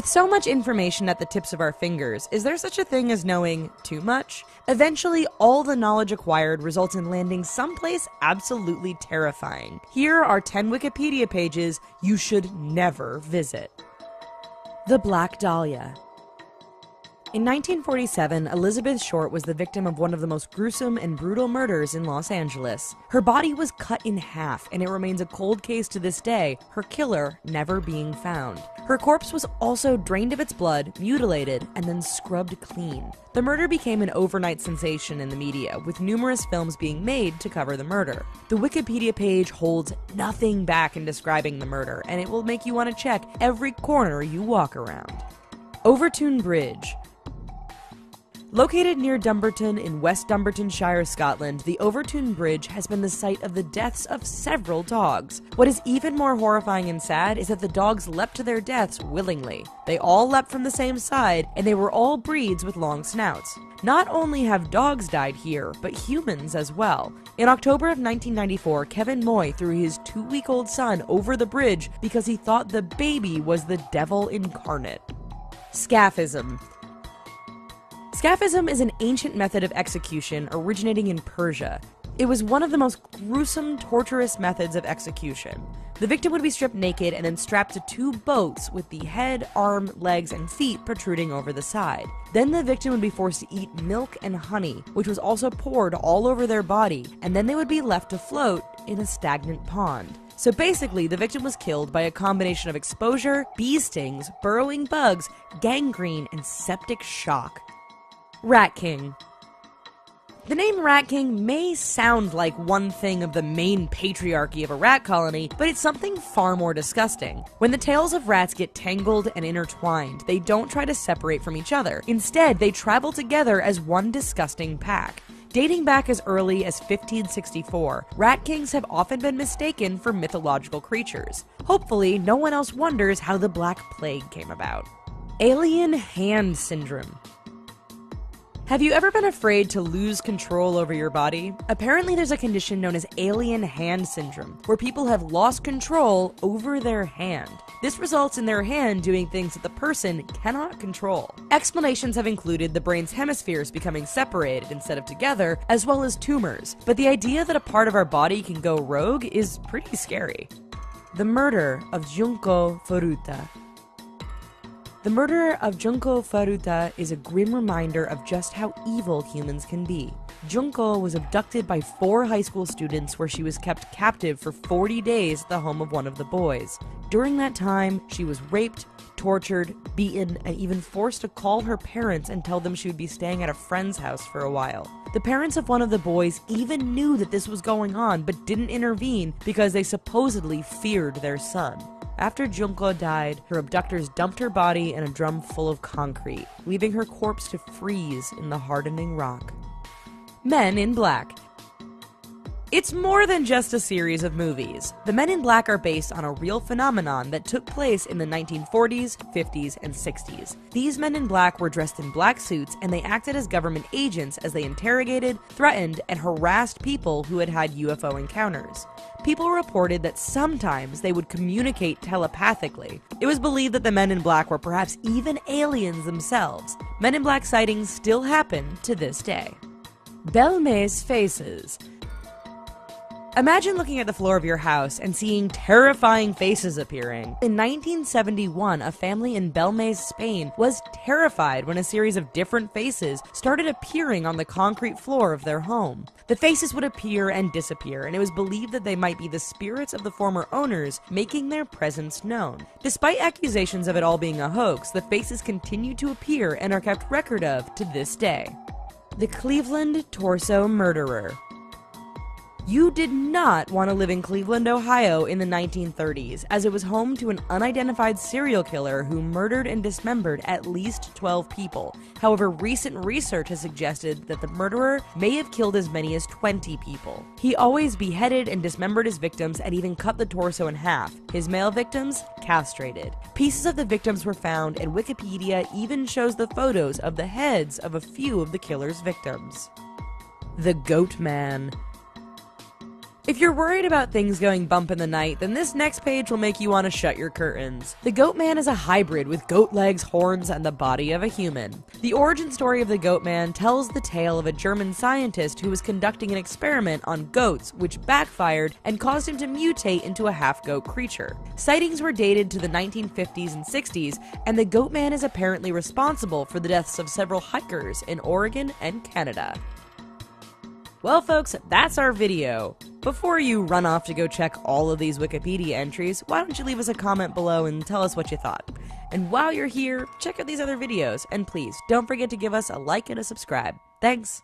With so much information at the tips of our fingers, is there such a thing as knowing too much? Eventually, all the knowledge acquired results in landing someplace absolutely terrifying. Here are 10 Wikipedia pages you should never visit. The Black Dahlia. In 1947, Elizabeth Short was the victim of one of the most gruesome and brutal murders in Los Angeles. Her body was cut in half, and it remains a cold case to this day, her killer never being found. Her corpse was also drained of its blood, mutilated, and then scrubbed clean. The murder became an overnight sensation in the media, with numerous films being made to cover the murder. The Wikipedia page holds nothing back in describing the murder, and it will make you want to check every corner you walk around. Overtoun Bridge. Located near Dumbarton in West Dumbartonshire, Scotland, the Overtoun Bridge has been the site of the deaths of several dogs. What is even more horrifying and sad is that the dogs leapt to their deaths willingly. They all leapt from the same side, and they were all breeds with long snouts. Not only have dogs died here, but humans as well. In October of 1994, Kevin Moy threw his 2-week-old son over the bridge because he thought the baby was the devil incarnate. Scaphism. Scaphism is an ancient method of execution originating in Persia. It was one of the most gruesome, torturous methods of execution. The victim would be stripped naked and then strapped to 2 boats with the head, arm, legs, and feet protruding over the side. Then the victim would be forced to eat milk and honey, which was also poured all over their body, and then they would be left to float in a stagnant pond. So basically, the victim was killed by a combination of exposure, bee stings, burrowing bugs, gangrene, and septic shock. Rat King. The name Rat King may sound like one thing of the main patriarchy of a rat colony, but it's something far more disgusting. When the tails of rats get tangled and intertwined, they don't try to separate from each other. Instead, they travel together as one disgusting pack. Dating back as early as 1564, rat kings have often been mistaken for mythological creatures. Hopefully, no one else wonders how the Black Plague came about. Alien Hand Syndrome. Have you ever been afraid to lose control over your body? Apparently there's a condition known as alien hand syndrome, where people have lost control over their hand. This results in their hand doing things that the person cannot control. Explanations have included the brain's hemispheres becoming separated instead of together, as well as tumors. But the idea that a part of our body can go rogue is pretty scary. The murder of Junko Furuta. The murder of Junko Furuta is a grim reminder of just how evil humans can be. Junko was abducted by 4 high school students where she was kept captive for 40 days at the home of one of the boys. During that time, she was raped, tortured, beaten, and even forced to call her parents and tell them she would be staying at a friend's house for a while. The parents of one of the boys even knew that this was going on but didn't intervene because they supposedly feared their son. After Junko died, her abductors dumped her body in a drum full of concrete, leaving her corpse to freeze in the hardening rock. Men in Black. It's more than just a series of movies. The Men in Black are based on a real phenomenon that took place in the 1940s, 50s, and 60s. These Men in Black were dressed in black suits, and they acted as government agents as they interrogated, threatened, and harassed people who had had UFO encounters. People reported that sometimes they would communicate telepathically. It was believed that the Men in Black were perhaps even aliens themselves. Men in Black sightings still happen to this day. Belme's Faces. Imagine looking at the floor of your house and seeing terrifying faces appearing. In 1971, a family in Belmez, Spain was terrified when a series of different faces started appearing on the concrete floor of their home. The faces would appear and disappear, and it was believed that they might be the spirits of the former owners making their presence known. Despite accusations of it all being a hoax, the faces continue to appear and are kept record of to this day. The Cleveland Torso Murderer. You did not want to live in Cleveland, Ohio in the 1930s, as it was home to an unidentified serial killer who murdered and dismembered at least 12 people. However, recent research has suggested that the murderer may have killed as many as 20 people. He always beheaded and dismembered his victims and even cut the torso in half. His male victims castrated. Pieces of the victims were found, and Wikipedia even shows the photos of the heads of a few of the killer's victims. The Goat Man. If you're worried about things going bump in the night, then this next page will make you want to shut your curtains. The Goat Man is a hybrid with goat legs, horns, and the body of a human. The origin story of the Goat Man tells the tale of a German scientist who was conducting an experiment on goats, which backfired and caused him to mutate into a half-goat creature. Sightings were dated to the 1950s and 60s, and the Goat Man is apparently responsible for the deaths of several hikers in Oregon and Canada. Well folks, that's our video. Before you run off to go check all of these Wikipedia entries, why don't you leave us a comment below and tell us what you thought. And while you're here, check out these other videos, and please don't forget to give us a like and a subscribe. Thanks!